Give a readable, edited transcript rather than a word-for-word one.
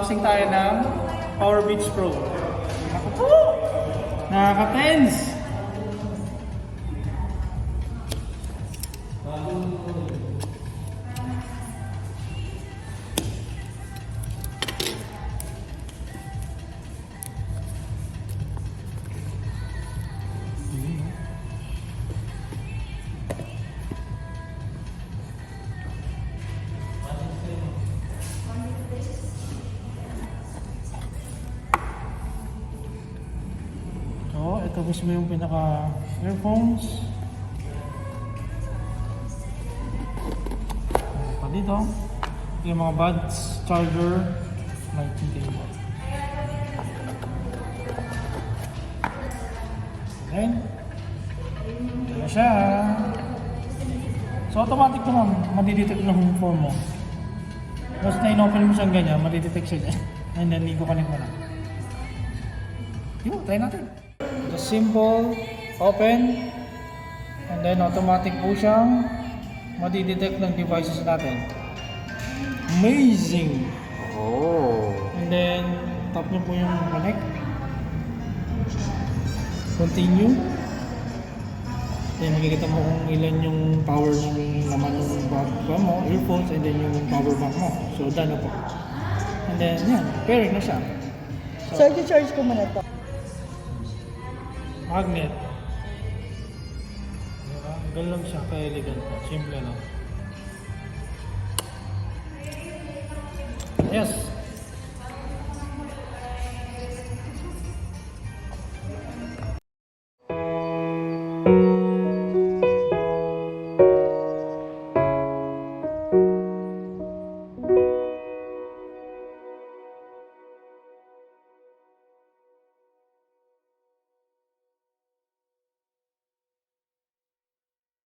Mag-unboxing tayo ng PowerBeats Pro. Ako po! Nakaka-tense! Ito mismo yung pinaka earphones. Pa dito yung mga buds, charger, lighting cable. Then ito na siya. So automatic naman madidetect ng phone mo. Once na in-open mo siyang ganyan, madidetect siya dyan. And then ikukanin mo na. Yun, try natin. Just simple, open, and then automatic po siyang madidetect ng devices natin. Amazing! Oh! And then, tap nyo po yung connect. Continue. Then makikita mo kung ilan yung power ng naman ng bag mo, earphones, and then yung power bank mo. So, done na po. And then, yan, pairing na siya. So, i-charge ko muna ito. Magnet. Diba? Ganun lang siya, ka-elegant po. Simple lang. Yes!